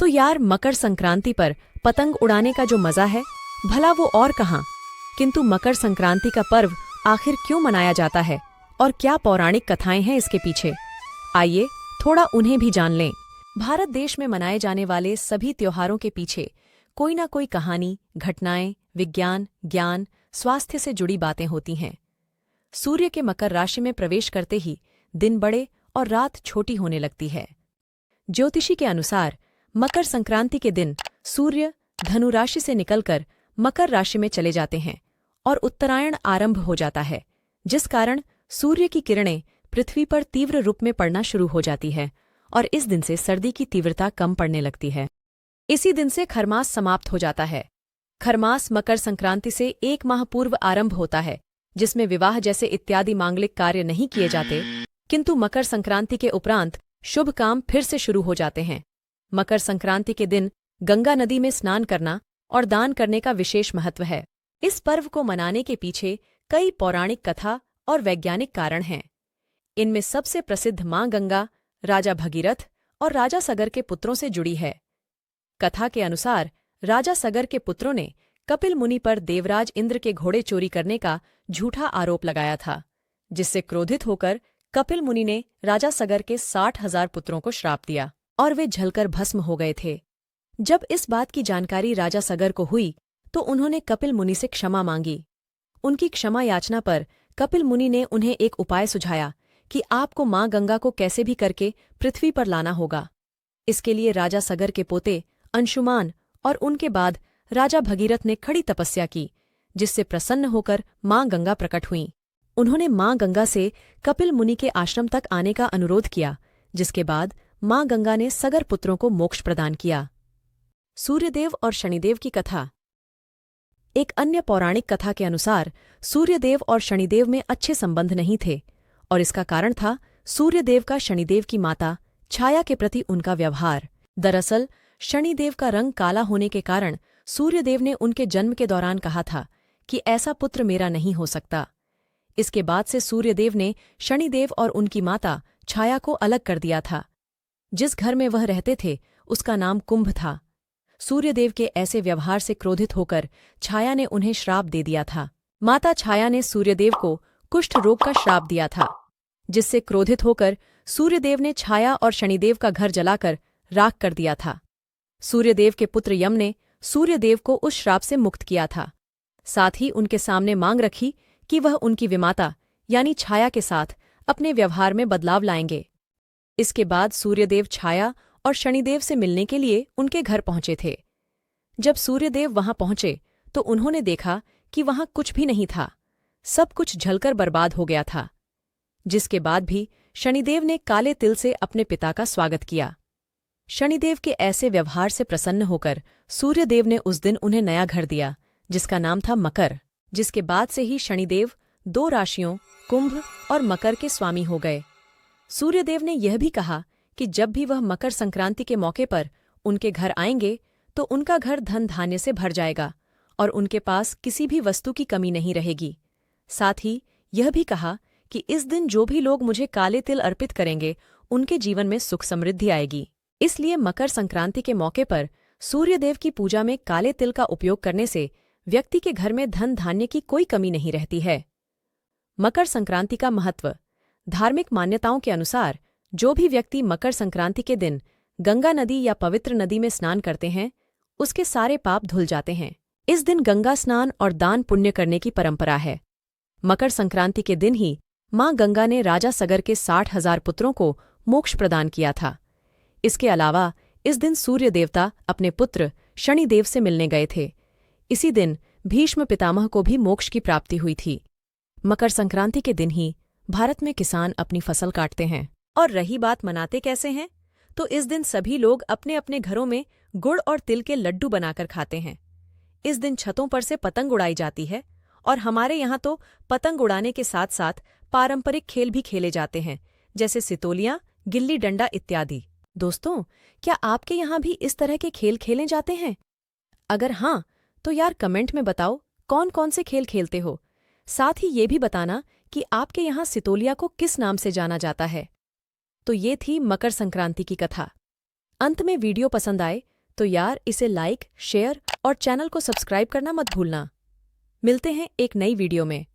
तो यार मकर संक्रांति पर पतंग उड़ाने का जो मजा है भला वो और कहाँ। किंतु मकर संक्रांति का पर्व आखिर क्यों मनाया जाता है और क्या पौराणिक कथाएं हैं इसके पीछे, आइए थोड़ा उन्हें भी जान लें। भारत देश में मनाए जाने वाले सभी त्योहारों के पीछे कोई ना कोई कहानी, घटनाएं, विज्ञान, ज्ञान, स्वास्थ्य से जुड़ी बातें होती हैं। सूर्य के मकर राशि में प्रवेश करते ही दिन बड़े और रात छोटी होने लगती है। ज्योतिषी के अनुसार मकर संक्रांति के दिन सूर्य धनु राशि से निकलकर मकर राशि में चले जाते हैं और उत्तरायण आरंभ हो जाता है, जिस कारण सूर्य की किरणें पृथ्वी पर तीव्र रूप में पड़ना शुरू हो जाती है और इस दिन से सर्दी की तीव्रता कम पड़ने लगती है। इसी दिन से खरमास समाप्त हो जाता है। खरमास मकर संक्रांति से एक माह पूर्व आरंभ होता है, जिसमें विवाह जैसे इत्यादि मांगलिक कार्य नहीं किए जाते, किंतु मकर संक्रांति के उपरांत शुभ काम फिर से शुरू हो जाते हैं। मकर संक्रांति के दिन गंगा नदी में स्नान करना और दान करने का विशेष महत्व है। इस पर्व को मनाने के पीछे कई पौराणिक कथा और वैज्ञानिक कारण हैं। इनमें सबसे प्रसिद्ध मां गंगा, राजा भगीरथ और राजा सगर के पुत्रों से जुड़ी है। कथा के अनुसार राजा सगर के पुत्रों ने कपिल मुनि पर देवराज इंद्र के घोड़े चोरी करने का झूठा आरोप लगाया था, जिससे क्रोधित होकर कपिल मुनि ने राजा सगर के 60,000 पुत्रों को श्राप दिया और वे जलकर भस्म हो गए थे। जब इस बात की जानकारी राजा सगर को हुई तो उन्होंने कपिल मुनि से क्षमा मांगी। उनकी क्षमा याचना पर कपिल मुनि ने उन्हें एक उपाय सुझाया कि आपको मां गंगा को कैसे भी करके पृथ्वी पर लाना होगा। इसके लिए राजा सगर के पोते अंशुमान और उनके बाद राजा भगीरथ ने खड़ी तपस्या की, जिससे प्रसन्न होकर मां गंगा प्रकट हुईं। उन्होंने मां गंगा से कपिल मुनि के आश्रम तक आने का अनुरोध किया, जिसके बाद मां गंगा ने सगर पुत्रों को मोक्ष प्रदान किया। सूर्यदेव और शनिदेव की कथा। एक अन्य पौराणिक कथा के अनुसार सूर्यदेव और शनिदेव में अच्छे संबंध नहीं थे और इसका कारण था सूर्यदेव का शनिदेव की माता छाया के प्रति उनका व्यवहार। दरअसल शनिदेव का रंग काला होने के कारण सूर्यदेव ने उनके जन्म के दौरान कहा था कि ऐसा पुत्र मेरा नहीं हो सकता। इसके बाद से सूर्यदेव ने शनिदेव और उनकी माता छाया को अलग कर दिया था। जिस घर में वह रहते थे उसका नाम कुंभ था। सूर्यदेव के ऐसे व्यवहार से क्रोधित होकर छाया ने उन्हें श्राप दे दिया था। माता छाया ने सूर्यदेव को कुष्ठ रोग का श्राप दिया था, जिससे क्रोधित होकर सूर्यदेव ने छाया और शनिदेव का घर जलाकर राख कर दिया था। सूर्यदेव के पुत्र यम ने सूर्यदेव को उस श्राप से मुक्त किया था। साथ ही उनके सामने मांग रखी कि वह उनकी विमाता यानी छाया के साथ अपने व्यवहार में बदलाव लाएंगे। इसके बाद सूर्यदेव छाया और शनिदेव से मिलने के लिए उनके घर पहुंचे थे। जब सूर्यदेव वहां पहुंचे तो उन्होंने देखा कि वहां कुछ भी नहीं था, सब कुछ जलकर बर्बाद हो गया था। जिसके बाद भी शनिदेव ने काले तिल से अपने पिता का स्वागत किया। शनिदेव के ऐसे व्यवहार से प्रसन्न होकर सूर्यदेव ने उस दिन उन्हें नया घर दिया, जिसका नाम था मकर। जिसके बाद से ही शनिदेव 2 राशियों कुंभ और मकर के स्वामी हो गए। सूर्यदेव ने यह भी कहा कि जब भी वह मकर संक्रांति के मौके पर उनके घर आएंगे तो उनका घर धन धान्य से भर जाएगा और उनके पास किसी भी वस्तु की कमी नहीं रहेगी। साथ ही यह भी कहा कि इस दिन जो भी लोग मुझे काले तिल अर्पित करेंगे उनके जीवन में सुख समृद्धि आएगी। इसलिए मकर संक्रांति के मौके पर सूर्यदेव की पूजा में काले तिल का उपयोग करने से व्यक्ति के घर में धन धान्य की कोई कमी नहीं रहती है। मकर संक्रांति का महत्व। धार्मिक मान्यताओं के अनुसार जो भी व्यक्ति मकर संक्रांति के दिन गंगा नदी या पवित्र नदी में स्नान करते हैं उसके सारे पाप धुल जाते हैं। इस दिन गंगा स्नान और दान पुण्य करने की परंपरा है। मकर संक्रांति के दिन ही मां गंगा ने राजा सगर के 60,000 पुत्रों को मोक्ष प्रदान किया था। इसके अलावा इस दिन सूर्य देवता अपने पुत्र शनिदेव से मिलने गए थे। इसी दिन भीष्म पितामह को भी मोक्ष की प्राप्ति हुई थी। मकर संक्रांति के दिन ही भारत में किसान अपनी फसल काटते हैं। और रही बात मनाते कैसे हैं, तो इस दिन सभी लोग अपने अपने घरों में गुड़ और तिल के लड्डू बनाकर खाते हैं। इस दिन छतों पर से पतंग उड़ाई जाती है और हमारे यहाँ तो पतंग उड़ाने के साथ साथ पारंपरिक खेल भी खेले जाते हैं, जैसे सितोलियां, गिल्ली डंडा इत्यादि। दोस्तों, क्या आपके यहाँ भी इस तरह के खेल खेले जाते हैं? अगर हाँ, तो यार कमेंट में बताओ कौन कौन से खेल खेलते हो। साथ ही ये भी बताना कि आपके यहाँ सितोलिया को किस नाम से जाना जाता है। तो ये थी मकर संक्रांति की कथा। अंत में वीडियो पसंद आए तो यार इसे लाइक, शेयर और चैनल को सब्सक्राइब करना मत भूलना। मिलते हैं एक नई वीडियो में।